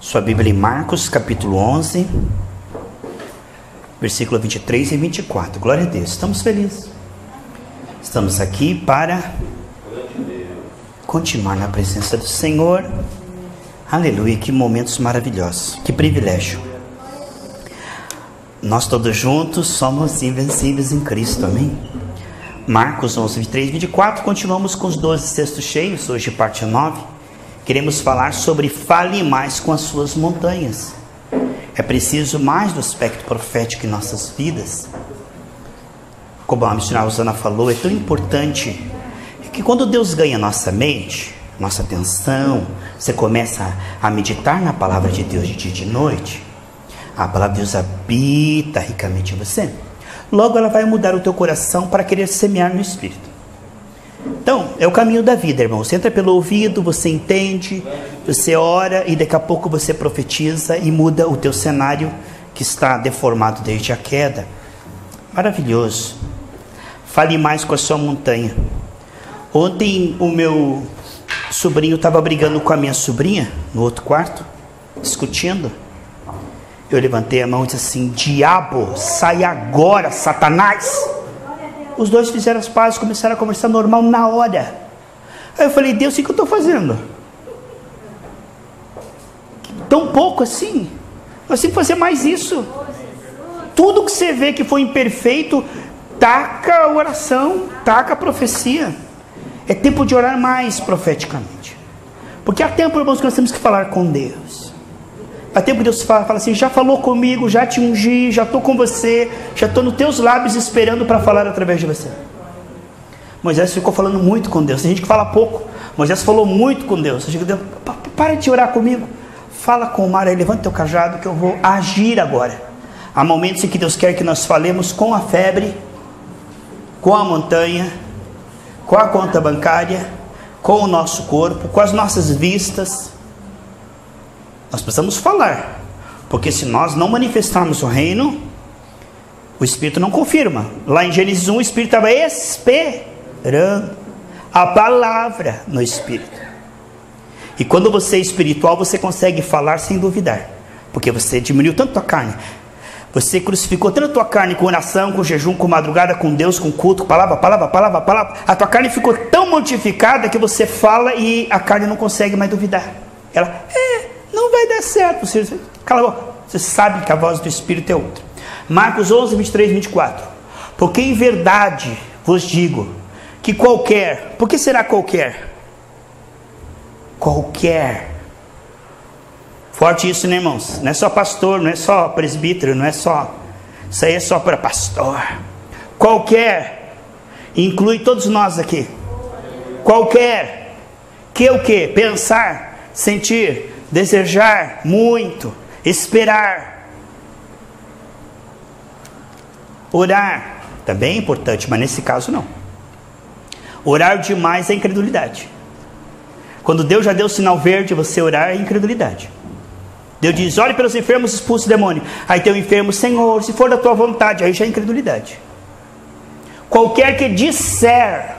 Sua Bíblia em Marcos, capítulo 11, versículo 23 e 24. Glória a Deus, estamos felizes. Estamos aqui para continuar na presença do Senhor. Aleluia, que momentos maravilhosos, que privilégio. Nós todos juntos somos invencíveis em Cristo, amém? Marcos 11, 23 e 24, continuamos com os 12 textos cheios, hoje parte 9. Queremos falar sobre fale mais com as suas montanhas. É preciso mais do aspecto profético em nossas vidas. Como a missionária Rosana falou, é tão importante que quando Deus ganha nossa mente, nossa atenção, você começa a meditar na palavra de Deus de dia e de noite, a palavra de Deus habita ricamente em você, logo ela vai mudar o teu coração para querer semear no Espírito. Então, é o caminho da vida, irmão. Você entra pelo ouvido, você entende, você ora e daqui a pouco você profetiza e muda o teu cenário que está deformado desde a queda. Maravilhoso. Fale mais com a sua montanha. Ontem o meu sobrinho estava brigando com a minha sobrinha no outro quarto, discutindo. Eu levantei a mão e disse assim: diabo, sai agora, Satanás. Os dois fizeram as pazes, começaram a conversar normal na hora. Aí eu falei: Deus, o que eu estou fazendo? Tão pouco assim? Nós temos que fazer mais isso. Tudo que você vê que foi imperfeito, taca a oração, taca a profecia. É tempo de orar mais profeticamente. Porque há tempo, irmãos, que nós temos que falar com Deus. Há tempo que Deus fala assim: já falou comigo, já te ungi, já estou com você, já estou nos teus lábios esperando para falar através de você. Moisés ficou falando muito com Deus. Tem gente que fala pouco. Moisés falou muito com Deus. Deus, para de orar comigo. Fala com o mar aí, levanta teu cajado que eu vou agir agora. Há momentos em que Deus quer que nós falemos com a febre, com a montanha, com a conta bancária, com o nosso corpo, com as nossas vistas. Nós precisamos falar, porque se nós não manifestarmos o reino, o Espírito não confirma. Lá em Gênesis 1, o Espírito estava esperando a palavra no Espírito. E quando você é espiritual, você consegue falar sem duvidar, porque você diminuiu tanto a carne, você crucificou tanto a tua carne com oração, com jejum, com madrugada, com Deus, com culto, palavra. A tua carne ficou tão mortificada que você fala e a carne não consegue mais duvidar. Ela, não vai dar certo. Você, cala a boca. Você sabe que a voz do Espírito é outra. Marcos 11, 23 e 24. Porque em verdade vos digo que qualquer... Por que será qualquer? Qualquer. Forte isso, né, irmãos? Não é só pastor, não é só presbítero, não é só... Isso aí é só para pastor. Qualquer. Inclui todos nós aqui. Qualquer. Que o quê? Pensar, sentir, desejar muito, esperar, orar, também é importante, mas nesse caso não. Orar demais é incredulidade. Quando Deus já deu o sinal verde, você orar é incredulidade. Deus diz: olhe pelos enfermos, expulse o demônio. Aí tem o enfermo: Senhor, se for da tua vontade. Aí já é incredulidade. Qualquer que disser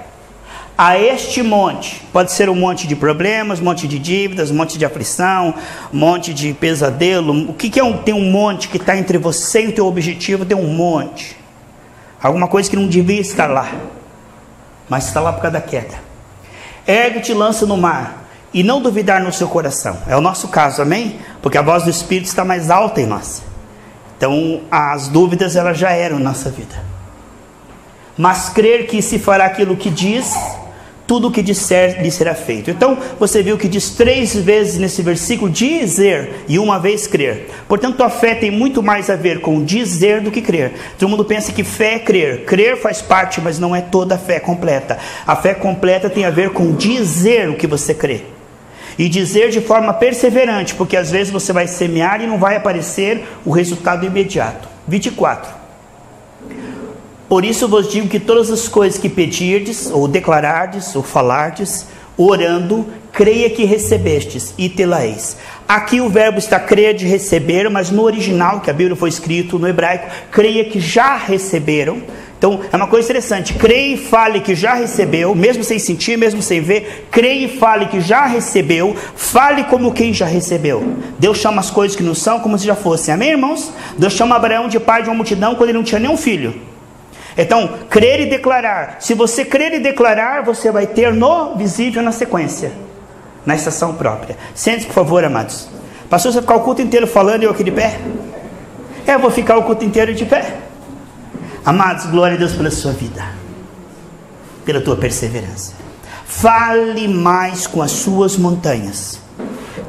a este monte, pode ser um monte de problemas, um monte de dívidas, um monte de aflição, um monte de pesadelo. O que é tem um monte que está entre você e o teu objetivo? Tem um monte, alguma coisa que não devia estar lá, mas está lá por causa da queda. Ergue-te e lança no mar, e não duvidar no seu coração. É o nosso caso, amém? Porque a voz do Espírito está mais alta em nós. Então as dúvidas elas já eram em nossa vida. Mas crer que se fará aquilo que diz, tudo o que disser lhe será feito. Então você viu que diz 3 vezes nesse versículo dizer e uma vez crer. Portanto a fé tem muito mais a ver com dizer do que crer. Todo mundo pensa que fé é crer. Crer faz parte, mas não é toda a fé completa. A fé completa tem a ver com dizer o que você crê. E dizer de forma perseverante, porque às vezes você vai semear e não vai aparecer o resultado imediato. 24. Por isso vos digo que todas as coisas que pedirdes, ou declarardes, ou falardes, orando, creia que recebestes, e tê-la-eis. Aqui o verbo está crer de receber, mas no original, que a Bíblia foi escrito no hebraico, creia que já receberam, Então, é uma coisa interessante. Creia e fale que já recebeu, mesmo sem sentir, mesmo sem ver. Creia e fale que já recebeu. Fale como quem já recebeu. Deus chama as coisas que não são como se já fossem. Amém, irmãos? Deus chama Abraão de pai de uma multidão quando ele não tinha nenhum filho. Então, crer e declarar. Se você crer e declarar, você vai ter no visível na sequência. Na estação própria. Sente-se, por favor, amados. Pastor, você vai ficar o culto inteiro falando e eu aqui de pé? Eu vou ficar o culto inteiro de pé. Amados, glória a Deus pela sua vida, pela tua perseverança. Fale mais com as suas montanhas.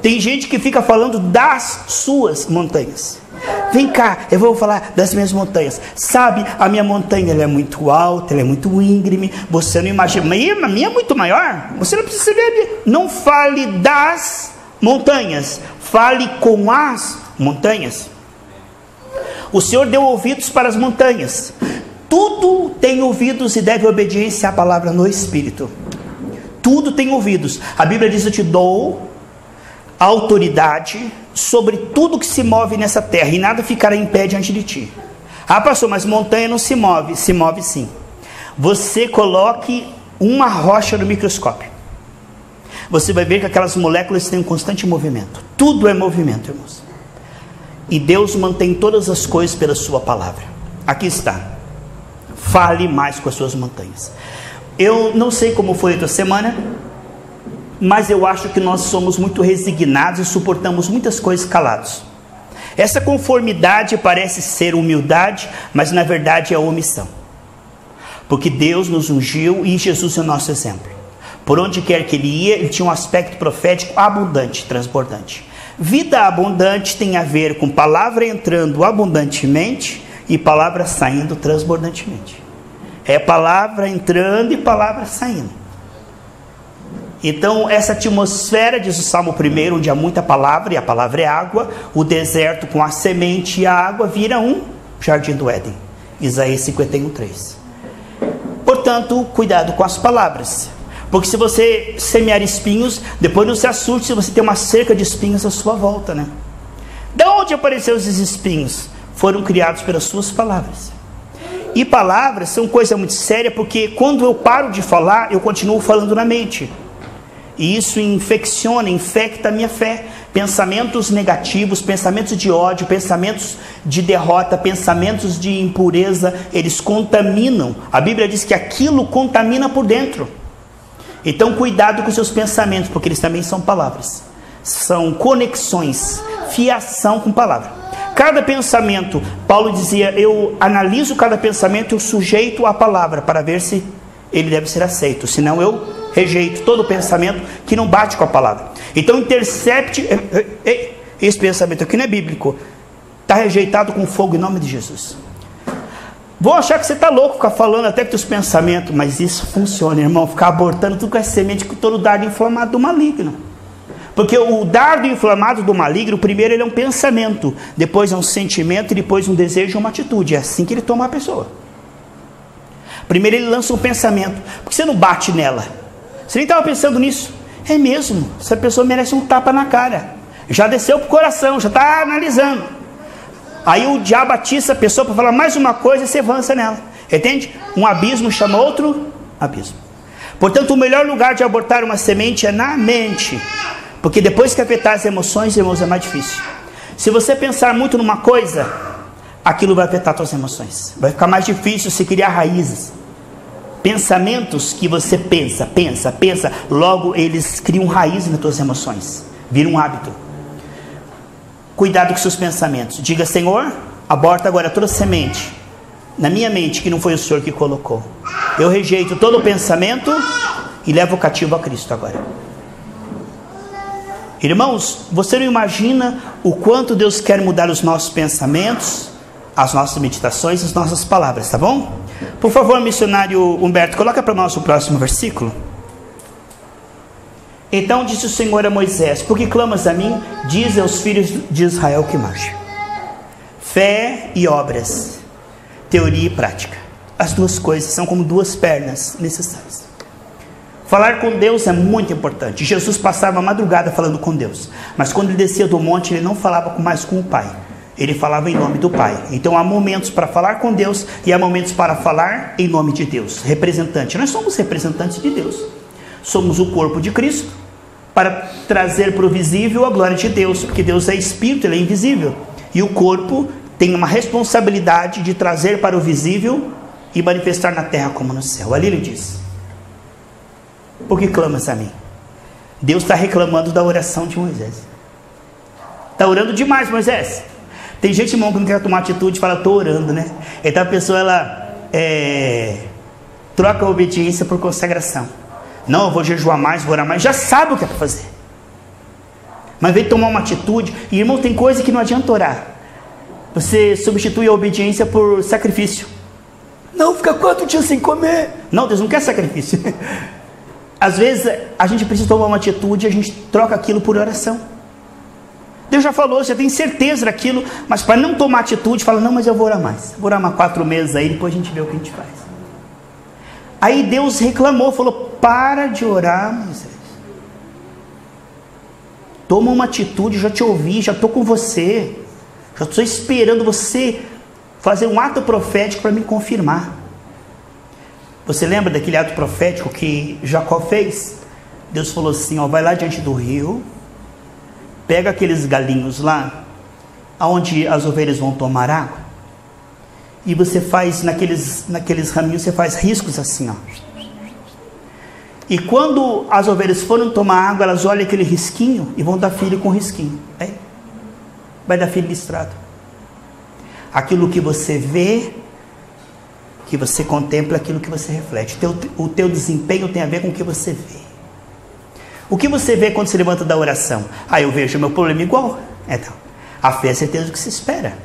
Tem gente que fica falando das suas montanhas. Vem cá, eu vou falar das minhas montanhas. Sabe, a minha montanha ela é muito alta, ela é muito íngreme. Você não imagina, mas a minha é muito maior. Você não precisa saber. Não fale das montanhas, fale com as montanhas. O Senhor deu ouvidos para as montanhas. Tudo tem ouvidos e deve obediência à palavra no Espírito. Tudo tem ouvidos. A Bíblia diz: eu te dou autoridade sobre tudo que se move nessa terra, e nada ficará em pé diante de ti. Ah, pastor, mas montanha não se move. Se move sim. Você coloque uma rocha no microscópio. Você vai ver que aquelas moléculas têm um constante movimento. Tudo é movimento, irmãos. E Deus mantém todas as coisas pela sua palavra. Aqui está. Fale mais com as suas montanhas. Eu não sei como foi a tua semana, mas eu acho que nós somos muito resignados e suportamos muitas coisas calados. Essa conformidade parece ser humildade, mas na verdade é omissão. Porque Deus nos ungiu e Jesus é o nosso exemplo. Por onde quer que ele ia, ele tinha um aspecto profético abundante, transbordante. Vida abundante tem a ver com palavra entrando abundantemente e palavra saindo transbordantemente. É palavra entrando e palavra saindo. Então, essa atmosfera, diz o Salmo 1, onde há muita palavra, e a palavra é água, o deserto com a semente e a água vira um jardim do Éden. Isaías 51:3. Portanto, cuidado com as palavras. Porque se você semear espinhos, depois não se assuste se você tem uma cerca de espinhos à sua volta, né? De onde apareceram esses espinhos? Foram criados pelas suas palavras. E palavras são coisa muito séria, porque quando eu paro de falar, eu continuo falando na mente. E isso infecta a minha fé. Pensamentos negativos, pensamentos de ódio, pensamentos de derrota, pensamentos de impureza, eles contaminam. A Bíblia diz que aquilo contamina por dentro. Então cuidado com os seus pensamentos, porque eles também são palavras. São conexões, fiação com palavra. Cada pensamento, Paulo dizia, eu analiso cada pensamento e o sujeito à palavra, para ver se ele deve ser aceito. Senão eu rejeito todo pensamento que não bate com a palavra. Então intercepte, esse pensamento aqui não é bíblico. Está rejeitado com fogo em nome de Jesus. Vou achar que você está louco ficar falando até com os pensamentos, mas isso funciona, irmão. Ficar abortando tudo com essa semente, com todo o dardo inflamado do maligno. Porque o dardo inflamado do maligno, primeiro ele é um pensamento, depois é um sentimento, e depois um desejo e uma atitude. É assim que ele toma a pessoa. Primeiro ele lança um pensamento. Por que você não bate nela? Você nem estava pensando nisso. É mesmo, essa pessoa merece um tapa na cara. Já desceu para o coração, já está analisando. Aí o diabo atiça a pessoa para falar mais uma coisa e você avança nela. Entende? Um abismo chama outro abismo. Portanto, o melhor lugar de abortar uma semente é na mente. Porque depois que afetar as emoções, irmãos, é mais difícil. Se você pensar muito numa coisa, aquilo vai afetar suas emoções. Vai ficar mais difícil se criar raízes. Pensamentos que você pensa, logo eles criam raízes nas tuas emoções. Vira um hábito. Cuidado com seus pensamentos. Diga, Senhor, aborta agora toda semente na minha mente que não foi o Senhor que colocou. Eu rejeito todo o pensamento e levo cativo a Cristo agora. Irmãos, você não imagina o quanto Deus quer mudar os nossos pensamentos, as nossas meditações, as nossas palavras, tá bom? Por favor, missionário Humberto, coloca para nós o próximo versículo. Então disse o Senhor a Moisés, por que clamas a mim? Diz aos filhos de Israel que marchem. Fé e obras, teoria e prática. As duas coisas são como duas pernas necessárias. Falar com Deus é muito importante. Jesus passava a madrugada falando com Deus. Mas quando ele descia do monte, ele não falava mais com o Pai. ele falava em nome do Pai. Então há momentos para falar com Deus e há momentos para falar em nome de Deus. Representante, nós somos representantes de Deus. Somos o corpo de Cristo para trazer para o visível a glória de Deus, porque Deus é espírito, ele é invisível. E o corpo tem uma responsabilidade de trazer para o visível e manifestar na terra como no céu. Ali ele diz: por que clamas a mim? Deus está reclamando da oração de Moisés. Está orando demais, Moisés. Tem gente, irmão, que não quer tomar atitude e fala, estou orando, né? Então a pessoa, ela troca a obediência por consagração. Não, eu vou jejuar mais, vou orar mais. Já sabe o que é para fazer. Mas vem tomar uma atitude. E, irmão, tem coisa que não adianta orar. Você substitui a obediência por sacrifício. Não, fica 4 dias sem comer. Não, Deus não quer sacrifício. Às vezes a gente precisa tomar uma atitude e a gente troca aquilo por oração. Deus já falou, você tem certeza daquilo, mas para não tomar atitude, fala, não, mas eu vou orar mais. Vou orar mais 4 meses aí, depois a gente vê o que a gente faz. Aí Deus reclamou, falou, para de orar, Moisés. Toma uma atitude, já te ouvi, já estou com você. Já estou esperando você fazer um ato profético para me confirmar. Você lembra daquele ato profético que Jacó fez? Deus falou assim, ó, vai lá diante do rio, pega aqueles galinhos lá, onde as ovelhas vão tomar água, e você faz, naqueles raminhos, você faz riscos assim, ó. E quando as ovelhas forem tomar água, elas olham aquele risquinho e vão dar filho com risquinho. Vai dar filho listrado. Aquilo que você vê, que você contempla, aquilo que você reflete. O teu desempenho tem a ver com o que você vê. O que você vê quando se levanta da oração? Eu vejo o meu problema igual. Então, a fé é a certeza do que se espera.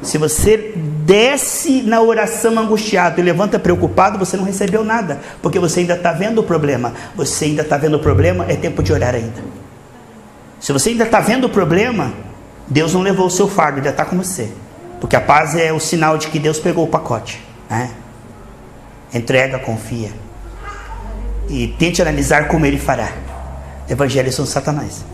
Se você desce na oração angustiado e levanta preocupado, você não recebeu nada, porque você ainda está vendo o problema. Você ainda está vendo o problema, é tempo de orar ainda. Se você ainda está vendo o problema, Deus não levou o seu fardo, ainda está com você. Porque a paz é o sinal de que Deus pegou o pacote. Entrega, confia. E tente analisar como Ele fará. Evangelhos são Satanás.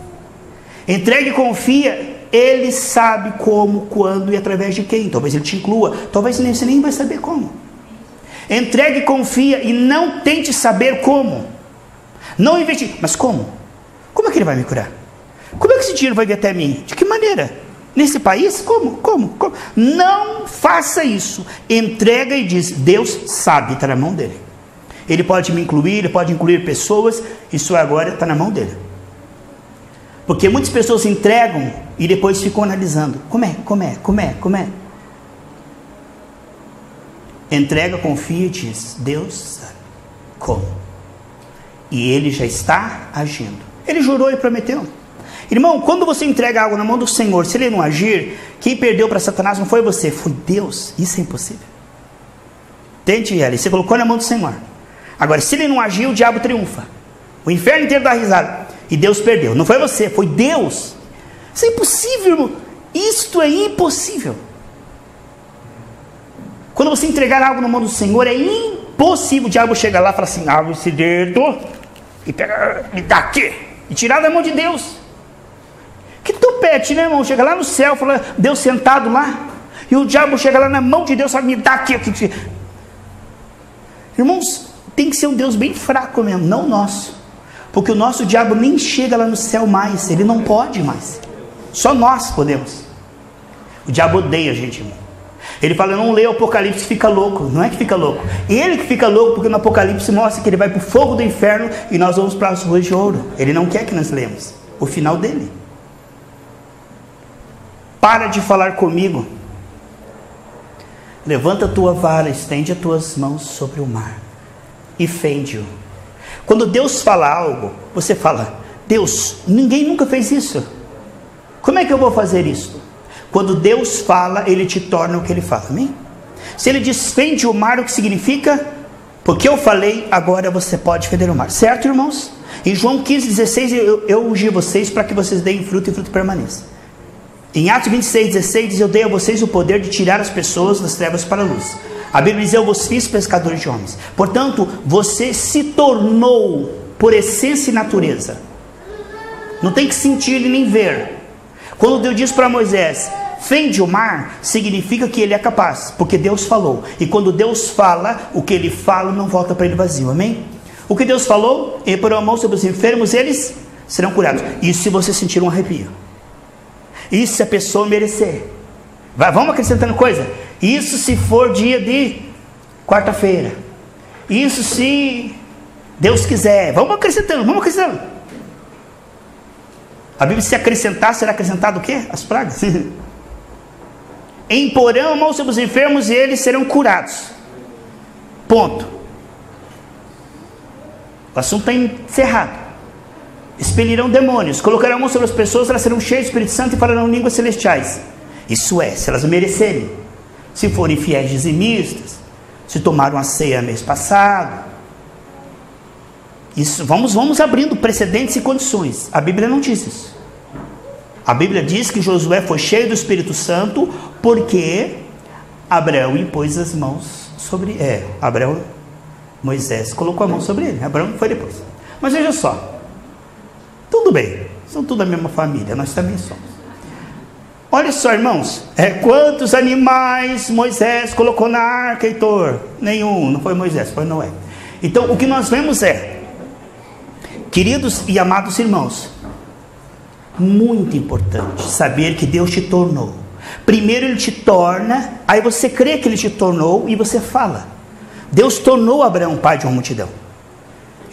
Entregue e confia. Ele sabe como, quando e através de quem. Talvez Ele te inclua. Talvez você nem vai saber como. Entregue e confia. E não tente saber como. Não investigue. Mas como? Como é que Ele vai me curar? Como é que esse dinheiro vai vir até mim? De que maneira? Nesse país? Como? Não faça isso. Entrega e diz, Deus sabe, está na mão dele. Ele pode me incluir, ele pode incluir pessoas, isso agora está na mão dele. Porque muitas pessoas se entregam e depois ficam analisando. Como é? Entrega, confia e diz, Deus sabe como. E Ele já está agindo. Ele jurou e prometeu. Irmão, quando você entrega algo na mão do Senhor, se Ele não agir, quem perdeu para Satanás não foi você, foi Deus. Isso é impossível. Tente, Eli, você colocou na mão do Senhor. Agora, se Ele não agir, o diabo triunfa. O inferno inteiro dá risada. E Deus perdeu. Não foi você, foi Deus. Isso é impossível, irmão. Isto é impossível. Quando você entregar algo na mão do Senhor, é impossível. O diabo chega lá e fala assim, abre esse dedo e pega, me dá aqui. E tirar da mão de Deus. Que tupete, né, irmão? Chega lá no céu, fala, Deus sentado lá. E o diabo chega lá na mão de Deus e fala, me dá aqui. Irmãos, tem que ser um Deus bem fraco mesmo, não o nosso. Porque o nosso diabo nem chega lá no céu mais. Ele não pode mais. Só nós podemos. O diabo odeia a gente, irmão. Ele fala, não lê o Apocalipse, fica louco. Não é que fica louco. Ele que fica louco, porque no Apocalipse mostra que ele vai para o fogo do inferno e nós vamos para as ruas de ouro. Ele não quer que nós lemos o final dele. Para de falar comigo. Levanta a tua vara, estende as tuas mãos sobre o mar e fende-o. Quando Deus fala algo, você fala, Deus, ninguém nunca fez isso. Como é que eu vou fazer isso? Quando Deus fala, Ele te torna o que Ele fala, amém? Se Ele diz, fende o mar, o que significa? Porque eu falei, agora você pode fender o mar. Certo, irmãos? Em João 15,16, eu ungi vocês para que vocês deem fruto e fruto permaneça. Em Atos 26,16 diz, eu dei a vocês o poder de tirar as pessoas das trevas para a luz. A Bíblia diz, eu vos fiz pescadores de homens. Portanto, você se tornou por essência e natureza. Não tem que sentir nem ver. Quando Deus diz para Moisés, Fende o mar significa que ele é capaz, porque Deus falou. E quando Deus fala, o que ele fala não volta para ele vazio, amém? O que Deus falou, e por a mão sobre os enfermos, eles serão curados. Isso se você sentir um arrepio. Isso se a pessoa merecer. Vamos acrescentando coisa. Isso se for dia de quarta-feira. Isso se Deus quiser. Vamos acrescentando, vamos acrescentando. A Bíblia, se acrescentar, será acrescentado o quê? As pragas. Imporão a mão sobre os enfermos e eles serão curados. Ponto. O assunto está encerrado. Expelirão demônios, colocarão a mão sobre as pessoas, elas serão cheias do Espírito Santo e falarão línguas celestiais. Isso é, se elas merecerem. Se forem fiéis dizimistas, se tomaram a ceia mês passado. Isso, vamos abrindo precedentes e condições. A Bíblia não diz isso. A Bíblia diz que Josué foi cheio do Espírito Santo porque Abraão impôs as mãos sobre... Moisés colocou a mão sobre ele. Abraão foi depois. Mas veja só. Tudo bem. São tudo a mesma família. Nós também somos. Olha só, irmãos. Quantos animais Moisés colocou na arca, Heitor? Nenhum. Não foi Moisés, foi Noé. Então, o que nós vemos queridos e amados irmãos, muito importante saber que Deus te tornou. Primeiro ele te torna, aí você crê que ele te tornou e você fala. Deus tornou Abraão pai de uma multidão.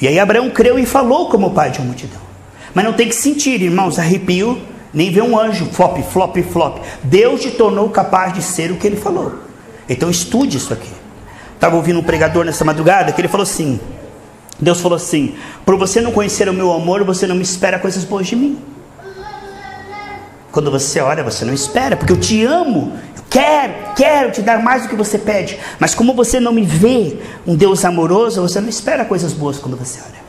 E aí Abraão creu e falou como pai de uma multidão. Mas não tem que sentir, irmãos, arrepio, nem ver um anjo, flop, flop, flop. Deus te tornou capaz de ser o que ele falou. Então estude isso aqui. Estava ouvindo um pregador nessa madrugada que ele falou assim, Deus falou assim: por você não conhecer o meu amor, você não me espera coisas boas de mim. Quando você ora, você não espera, porque eu te amo, eu quero te dar mais do que você pede. Mas como você não me vê um Deus amoroso, você não espera coisas boas quando você ora.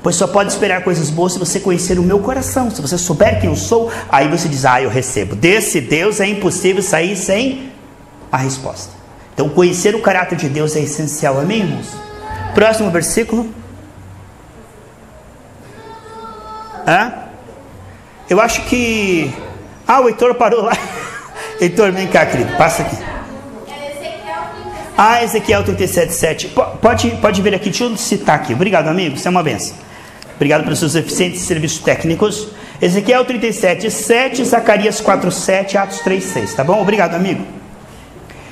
Pois só pode esperar coisas boas se você conhecer o meu coração. Se você souber quem eu sou, aí você diz, eu recebo. Desse Deus é impossível sair sem a resposta. Então conhecer o caráter de Deus é essencial, amém, irmãos? Próximo versículo. Eu acho que... o Heitor parou lá. Heitor, vem cá, querido, passa aqui. Ezequiel 37:7. Pode vir aqui, deixa eu citar aqui. Obrigado, amigo, você é uma benção. Obrigado pelos seus eficientes serviços técnicos. Ezequiel 37:7, Zacarias 4:7, Atos 3:6, tá bom? Obrigado, amigo.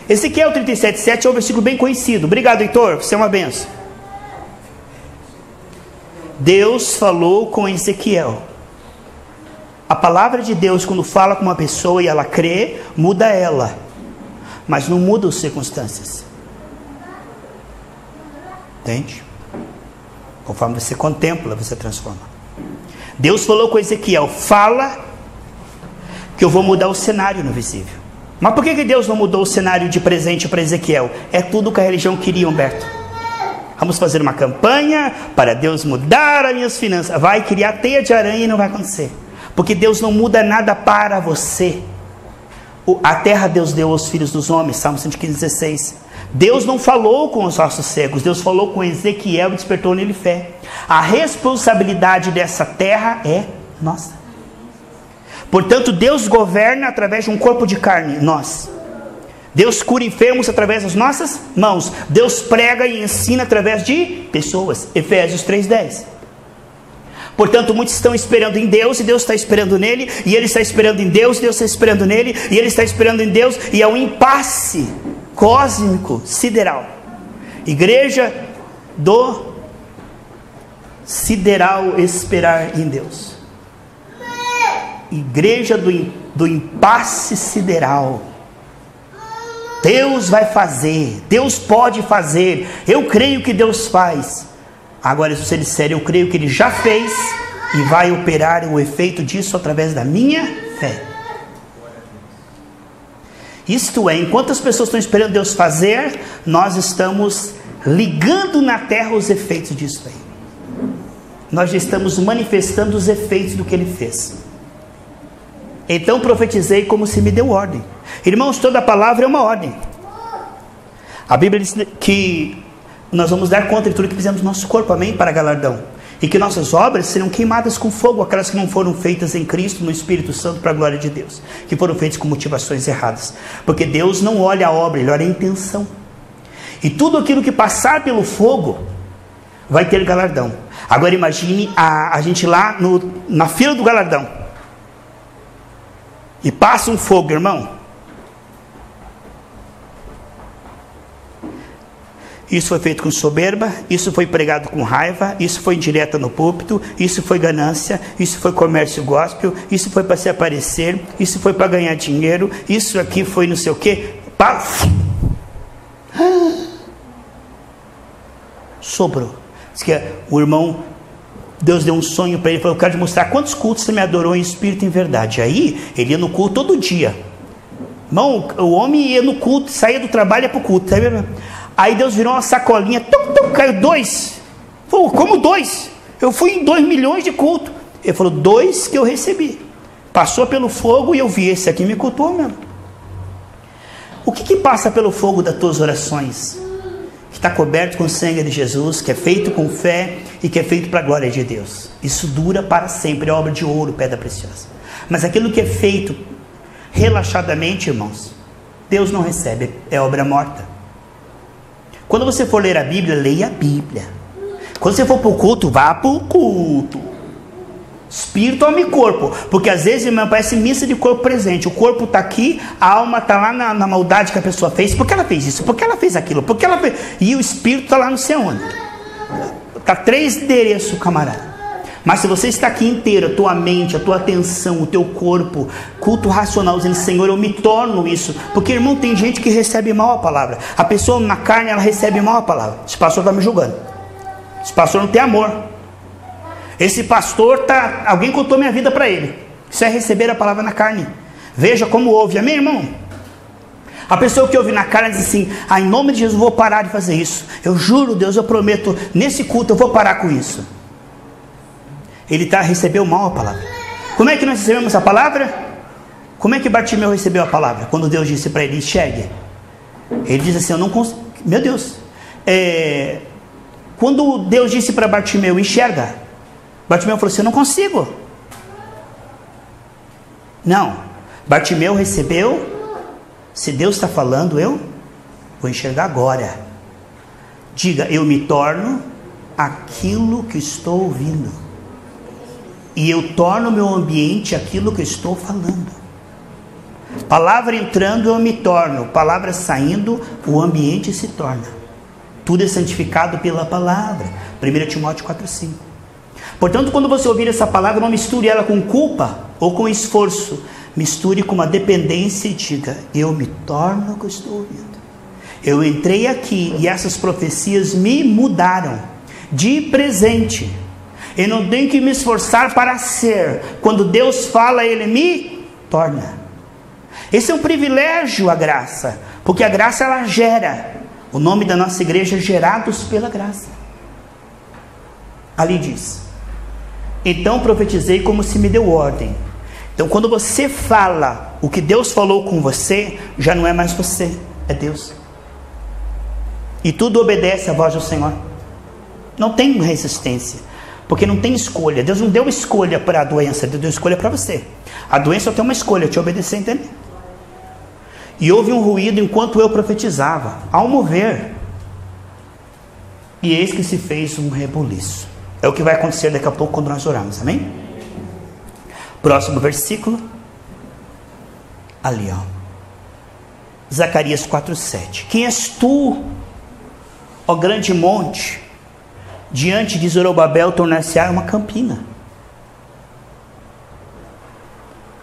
Ezequiel 37:7 é um versículo bem conhecido. Obrigado, Heitor, você é uma benção. Deus falou com Ezequiel. A palavra de Deus, quando fala com uma pessoa e ela crê, muda ela, mas não muda as circunstâncias. Entende? Conforme você contempla, você transforma. Deus falou com Ezequiel: fala que eu vou mudar o cenário no visível. Mas por que Deus não mudou o cenário de presente para Ezequiel? É tudo que a religião queria, Humberto. Vamos fazer uma campanha para Deus mudar as minhas finanças. Vai criar teia de aranha e não vai acontecer. Porque Deus não muda nada para você. A terra Deus deu aos filhos dos homens, Salmo 115:16. Deus não falou com os ossos secos, Deus falou com Ezequiel e despertou nele fé. A responsabilidade dessa terra é nossa. Portanto, Deus governa através de um corpo de carne, nós. Deus cura enfermos através das nossas mãos. Deus prega e ensina através de pessoas, Efésios 3:10. Portanto, muitos estão esperando em Deus e Deus está esperando nele, e ele está esperando em Deus, Deus está esperando nele, e ele está esperando em Deus, e é um impasse cósmico, sideral. Igreja do sideral esperar em Deus. Igreja do impasse sideral. Deus vai fazer, Deus pode fazer, eu creio que Deus faz. Agora, se você disser, eu creio que Ele já fez e vai operar o efeito disso através da minha fé. Isto é, enquanto as pessoas estão esperando Deus fazer, nós estamos ligando na terra os efeitos disso aí. Nós já estamos manifestando os efeitos do que Ele fez. Então profetizei como se me deu ordem. Irmãos, toda palavra é uma ordem. A Bíblia diz que nós vamos dar conta de tudo que fizemos no nosso corpo, amém? Para galardão. e que nossas obras serão queimadas com fogo, aquelas que não foram feitas em Cristo, no Espírito Santo, para a glória de Deus, que foram feitas com motivações erradas, porque Deus não olha a obra, Ele olha a intenção, e tudo aquilo que passar pelo fogo vai ter galardão. Agora imagine a gente lá na fila do galardão, e passa um fogo, irmão. Isso foi feito com soberba, isso foi pregado com raiva, isso foi indireta no púlpito, isso foi ganância, isso foi comércio gospel, isso foi para se aparecer, isso foi para ganhar dinheiro, isso aqui foi não sei o quê. Sobrou. Diz que o irmão, Deus deu um sonho para ele, falou: eu quero te mostrar quantos cultos você me adorou em espírito e em verdade. Aí, ele ia no culto todo dia. Irmão, o homem ia no culto, saía do trabalho e ia para o culto. Aí Deus virou uma sacolinha, caiu 2. Falou: como 2? Eu fui em 2 milhões de culto. Ele falou: 2 que eu recebi. Passou pelo fogo e eu vi, esse aqui me cultuou mesmo. O que passa pelo fogo das tuas orações? Que está coberto com o sangue de Jesus, que é feito com fé e que é feito para a glória de Deus. Isso dura para sempre, é obra de ouro, pedra preciosa. Mas aquilo que é feito relaxadamente, irmãos, Deus não recebe, é obra morta. Quando você for ler a Bíblia, leia a Bíblia. Quando você for para o culto, vá para o culto. Espírito, alma e corpo. Porque às vezes, irmão, parece missa de corpo presente. O corpo está aqui, a alma está lá na maldade que a pessoa fez. Por que ela fez isso? Por que ela fez aquilo? Por que ela fez... E o espírito está lá não sei onde. Está 3 endereços, camarada. Mas se você está aqui inteiro, a tua mente, a tua atenção, o teu corpo, culto racional, dizendo: Senhor, eu me torno isso. Porque, irmão, tem gente que recebe mal a palavra. A pessoa na carne, ela recebe mal a palavra. Esse pastor está me julgando. Esse pastor não tem amor. Esse pastor está... Alguém contou minha vida para ele. Isso é receber a palavra na carne. Veja como ouve. Amém, irmão? A pessoa que ouve na carne diz assim: em nome de Jesus eu vou parar de fazer isso. Eu juro, Deus, eu prometo, nesse culto eu vou parar com isso. Ele recebeu mal a palavra. Como é que nós recebemos a palavra? Como é que Bartimeu recebeu a palavra? Quando Deus disse para ele: enxergue. Ele diz assim: eu não consigo. Meu Deus. Quando Deus disse para Bartimeu: enxerga, Bartimeu falou assim: eu não consigo. Não. Bartimeu recebeu: se Deus está falando, eu vou enxergar agora. Diga: eu me torno aquilo que estou ouvindo. E eu torno o meu ambiente aquilo que eu estou falando. Palavra entrando, eu me torno. Palavra saindo, o ambiente se torna. Tudo é santificado pela palavra. 1 Timóteo 4,5. Portanto, quando você ouvir essa palavra, não misture ela com culpa ou com esforço. Misture com uma dependência e diga: eu me torno o que eu estou ouvindo. Eu entrei aqui e essas profecias me mudaram de presente. Eu não tenho que me esforçar para ser. Quando Deus fala, Ele me torna. Esse é um privilégio, a graça. Porque a graça, ela gera. O nome da nossa igreja é Gerados pela Graça. Ali diz: então profetizei como se me deu ordem. Então quando você fala o que Deus falou com você, já não é mais você, é Deus. E tudo obedece à voz do Senhor. Não tem resistência. Porque não tem escolha. Deus não deu escolha para a doença, Deus deu escolha para você. A doença tem uma escolha: te obedecer, entende? E houve um ruído enquanto eu profetizava, ao mover, e eis que se fez um rebuliço. É o que vai acontecer daqui a pouco quando nós orarmos, amém? Próximo versículo. Ali, ó. Zacarias 4:7. Quem és tu, ó grande monte? Diante de Zorobabel tornar-se-á uma campina.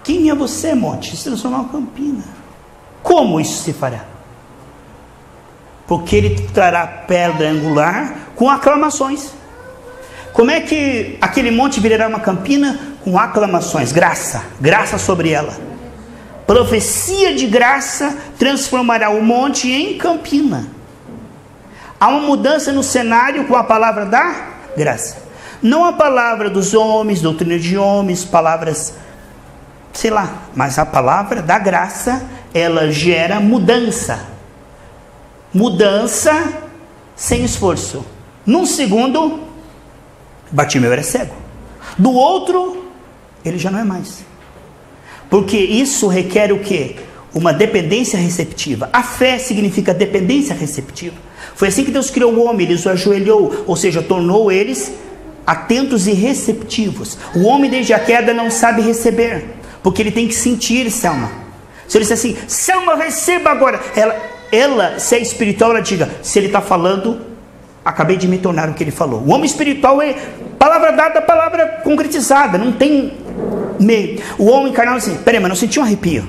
Quem é você, monte? Se transformar uma campina. Como isso se fará? Porque ele trará pedra angular com aclamações. Como é que aquele monte virará uma campina? Com aclamações, graça, graça sobre ela. Profecia de graça transformará o monte em campina. Há uma mudança no cenário com a palavra da graça. Não a palavra dos homens, doutrina de homens, palavras, sei lá. Mas a palavra da graça, ela gera mudança. Mudança sem esforço. Num segundo, Bartimeu era cego. Do outro, ele já não é mais. Porque isso requer o quê? Uma dependência receptiva. A fé significa dependência receptiva. Foi assim que Deus criou o homem, ele os ajoelhou, ou seja, tornou eles atentos e receptivos. O homem desde a queda não sabe receber, porque ele tem que sentir, Selma. Se ele disser assim, Selma, receba agora. Ela, se é espiritual, ela diga, se ele está falando, acabei de me tornar o que ele falou. O homem espiritual é palavra dada, palavra concretizada, não tem meio. O homem carnal assim, peraí, mas não senti um arrepio.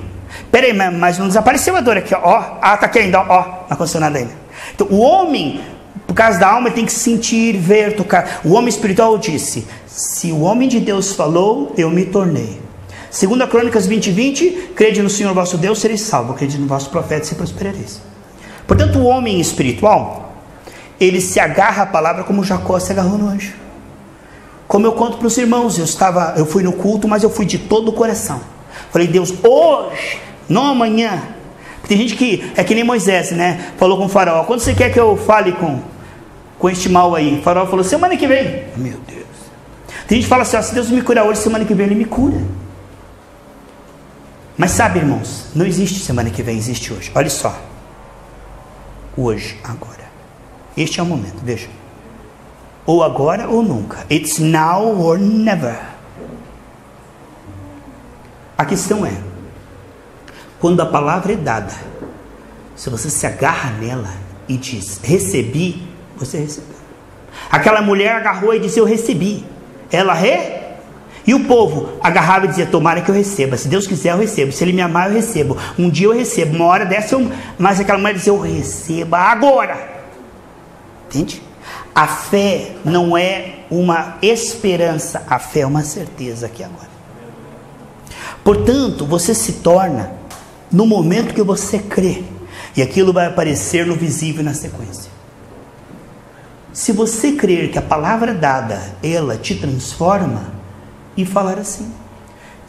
Peraí, mas não desapareceu a dor aqui, ó. Tá aqui ainda, ó. Não aconteceu nada ainda. Então, o homem, por causa da alma, tem que sentir, ver, tocar. O homem espiritual disse, se o homem de Deus falou, eu me tornei. 2 Crônicas 20:20, crede no Senhor vosso Deus, sereis salvos. Crede no vosso profeta, se prosperareis. Portanto, o homem espiritual, ele se agarra à palavra como Jacó se agarrou no anjo. Como eu conto para os irmãos, eu fui no culto, mas eu fui de todo o coração. Falei, Deus, hoje, não amanhã. Tem gente que é que nem Moisés, né? Falou com o faraó, quando você quer que eu fale com este mal aí? O faraó falou, semana que vem. Meu Deus. Tem gente que fala assim, ó, se Deus me curar hoje, semana que vem ele me cura. Mas sabe, irmãos, não existe semana que vem, existe hoje. Olha só. Hoje, agora. Este é o momento, veja. Ou agora ou nunca. It's now or never. A questão é, quando a palavra é dada, se você se agarra nela e diz, recebi, você recebeu. Aquela mulher agarrou e disse, eu recebi. Ela E o povo agarrava e dizia, tomara que eu receba. Se Deus quiser eu recebo. Se Ele me amar eu recebo. Um dia eu recebo. Uma hora dessa eu... Mas aquela mulher dizia, eu recebo agora. Entende? A fé não é uma esperança. A fé é uma certeza aqui agora. Portanto, você se torna no momento que você crê. E aquilo vai aparecer no visível e na sequência. Se você crer que a palavra dada, ela te transforma... E falar assim.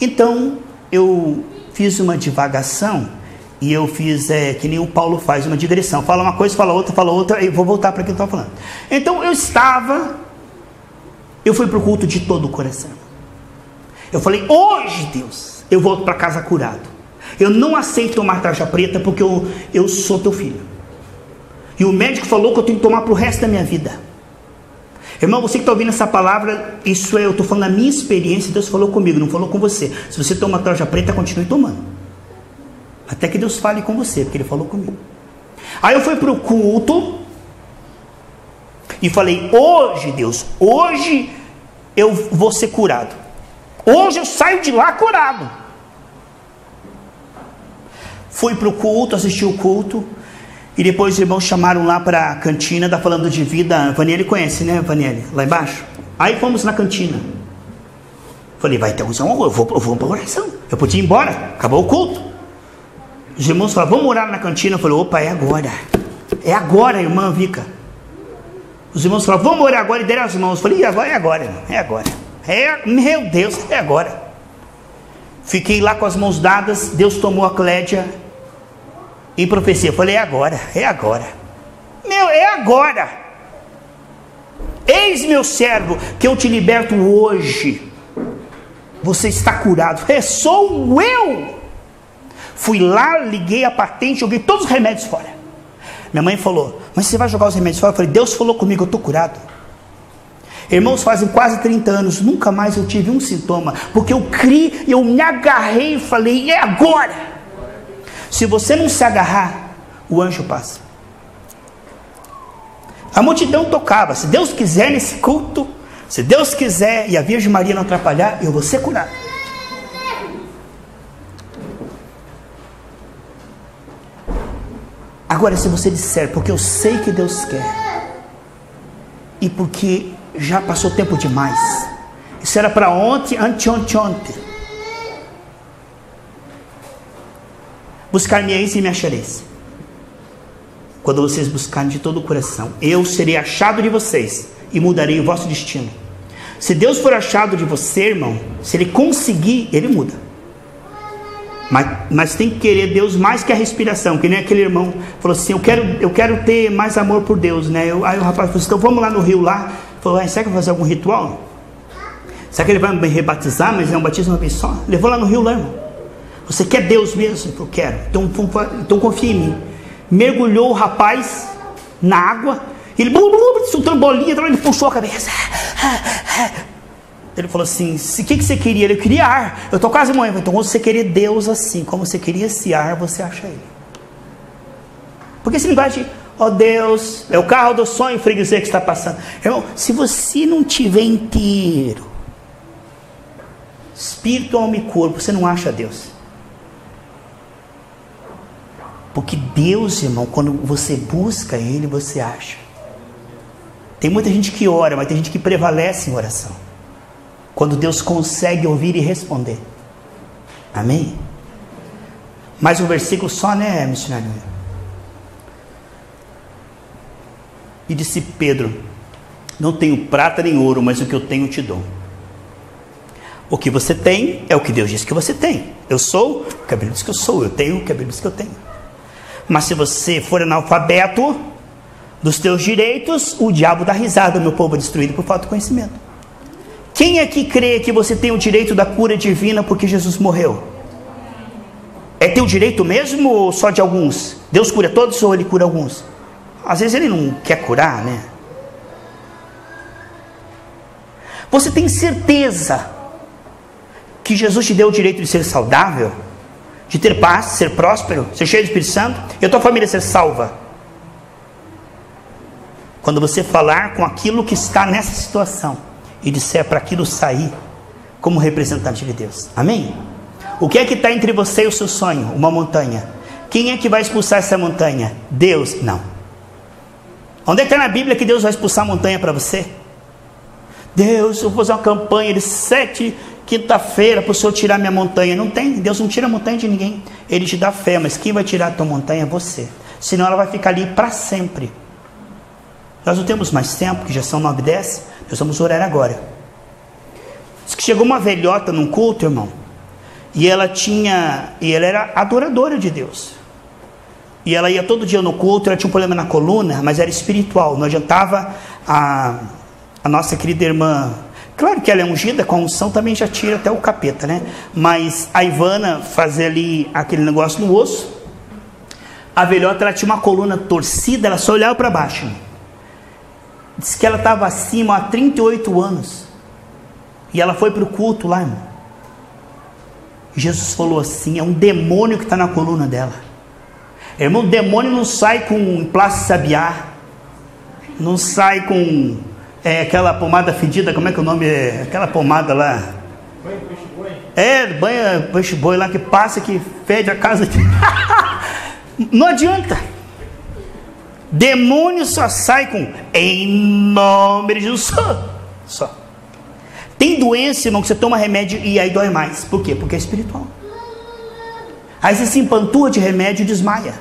Então, eu fiz uma divagação. E eu fiz, que nem o Paulo faz, uma digressão. Fala uma coisa, fala outra. E vou voltar para aquilo que eu estava falando. Então, eu fui para o culto de todo o coração. Eu falei, hoje, Deus, eu volto para casa curado. Eu não aceito tomar tarja preta, porque eu sou teu filho. E o médico falou que eu tenho que tomar para o resto da minha vida. Irmão, você que está ouvindo essa palavra, eu estou falando da minha experiência, Deus falou comigo, não falou com você. Se você toma tarja preta, continue tomando. Até que Deus fale com você, porque Ele falou comigo. Aí eu fui para o culto e falei, hoje Deus, hoje eu vou ser curado. Hoje eu saio de lá curado. Fui para o culto, assisti o culto. E depois os irmãos chamaram lá para a cantina, da Falando de Vida. A Vaniele conhece, né, Vaniele? Lá embaixo. Aí fomos na cantina. Falei, vai ter eu vou para a oração. Eu podia ir embora, acabou o culto. Os irmãos falaram, vamos orar na cantina. Eu falei, opa, é agora. É agora, irmã Vica. Os irmãos falaram, vamos orar agora, e deram as mãos. Eu falei, é agora, irmão, é agora. Meu Deus, é agora. Fiquei lá com as mãos dadas, Deus tomou a Clédia. Em profecia, eu falei, é agora. Meu, é agora. Eis meu servo, que eu te liberto hoje. Você está curado. Sou eu. Fui lá, liguei a patente, joguei todos os remédios fora. Minha mãe falou, mas você vai jogar os remédios fora? Eu falei, Deus falou comigo, eu estou curado. Irmãos, fazem quase 30 anos, nunca mais eu tive um sintoma. Porque eu criei, eu me agarrei e falei, é agora. Se você não se agarrar, o anjo passa. A multidão tocava. Se Deus quiser nesse culto, se Deus quiser e a Virgem Maria não atrapalhar, eu vou ser curado. Agora, se você disser, porque eu sei que Deus quer, e porque já passou tempo demais, isso era para ontem, anteontem. Buscar-me-eis e me achareis. Quando vocês buscarem de todo o coração, eu serei achado de vocês e mudarei o vosso destino. Se Deus for achado de você, irmão, se Ele conseguir, Ele muda. Mas tem que querer Deus mais que a respiração. Que nem aquele irmão falou assim, eu quero ter mais amor por Deus, né? Aí o rapaz falou assim, então vamos lá no rio lá. Falou, será que eu vou fazer algum ritual? Será que ele vai me rebatizar, mas é um batismo uma vez só? Levou lá no rio, lá, irmão. Você quer Deus mesmo? Eu quero. Então confia em mim. Mergulhou o rapaz na água. Ele soltando bolinha, ele puxou a cabeça. Ele falou assim, o que você queria? Eu queria ar. Eu estou quase morrendo. Então, quando você querer Deus assim, como você queria esse ar, você acha ele. Porque esse linguagem, ó Deus, é o carro do sonho, freguesia que está passando. Irmão, se você não tiver inteiro, espírito, alma e corpo, você não acha Deus. Porque Deus, irmão, quando você busca Ele, você acha. Tem muita gente que ora, mas tem gente que prevalece em oração. Quando Deus consegue ouvir e responder. Amém? Mais um versículo só, né, missionário? E disse Pedro, não tenho prata nem ouro, mas o que eu tenho te dou. O que você tem é o que Deus diz que você tem. Eu sou o que a Bíblia diz que eu sou. Eu tenho o que a Bíblia diz que eu tenho. Mas se você for analfabeto dos teus direitos, o diabo dá risada, meu povo é destruído por falta de conhecimento. Quem é que crê que você tem o direito da cura divina porque Jesus morreu? É teu direito mesmo ou só de alguns? Deus cura todos ou Ele cura alguns? Às vezes Ele não quer curar, né? Você tem certeza que Jesus te deu o direito de ser saudável? De ter paz, ser próspero, ser cheio do Espírito Santo? E a tua família ser salva? Quando você falar com aquilo que está nessa situação e disser para aquilo sair como representante de Deus. Amém? O que é que está entre você e o seu sonho? Uma montanha. Quem é que vai expulsar essa montanha? Deus? Não. Onde é que está na Bíblia que Deus vai expulsar a montanha para você? Deus, eu vou fazer uma campanha de 7 quinta-feira para o Senhor tirar minha montanha. Não tem, Deus não tira a montanha de ninguém. Ele te dá fé, mas quem vai tirar a tua montanha é você. Senão ela vai ficar ali para sempre. Nós não temos mais tempo, que já são 9h10. Nós vamos orar agora. Diz que chegou uma velhota num culto, irmão, e ela era adoradora de Deus. E ela ia todo dia no culto, ela tinha um problema na coluna, mas era espiritual. Não adiantava a nossa querida irmã. Claro que ela é ungida, com a unção também já tira até o capeta, né? Mas a Ivana fazia ali aquele negócio no osso. A velhota, ela tinha uma coluna torcida, ela só olhava para baixo. Diz que ela estava acima há 38 anos. E ela foi para o culto lá, irmão. Jesus falou assim, é um demônio que está na coluna dela. Irmão, demônio não sai com plástico sabiá. Não sai com aquela pomada fedida, como é que o nome é? Aquela pomada lá. Banho peixe boi? Banho peixe boi lá que passa, que fede a casa. Não adianta. Demônio só sai com em nome de Jesus. Só. Tem doença, irmão, que você toma remédio e aí dói mais. Por quê? Porque é espiritual. Aí você se empantua de remédio e desmaia.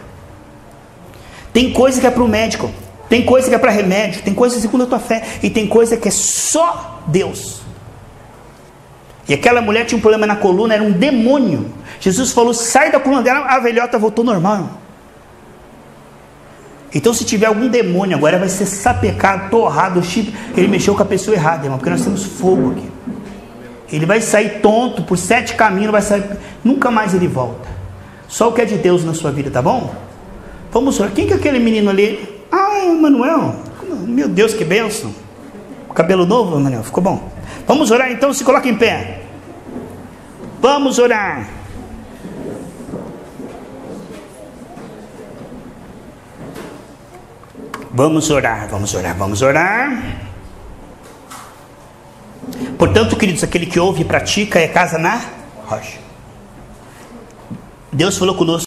Tem coisa que é para o médico, tem coisa que é para remédio, tem coisa segundo a tua fé, e tem coisa que é só Deus. E aquela mulher tinha um problema na coluna, era um demônio. Jesus falou, sai da coluna dela, a velhota voltou normal, irmão. Então se tiver algum demônio agora, vai ser sapecado, torrado, chifre. Ele mexeu com a pessoa errada, irmão, porque nós temos fogo aqui. Ele vai sair tonto por 7 caminhos, vai sair, nunca mais ele volta. Só o que é de Deus na sua vida, tá bom? Vamos orar. Quem que é aquele menino ali? Ah, é o Manuel. Meu Deus, que bênção. Cabelo novo, Manuel, ficou bom. Vamos orar então, se coloca em pé. Vamos orar. Vamos orar, vamos orar, vamos orar. Portanto, queridos, aquele que ouve e pratica é casa na rocha. Deus falou conosco.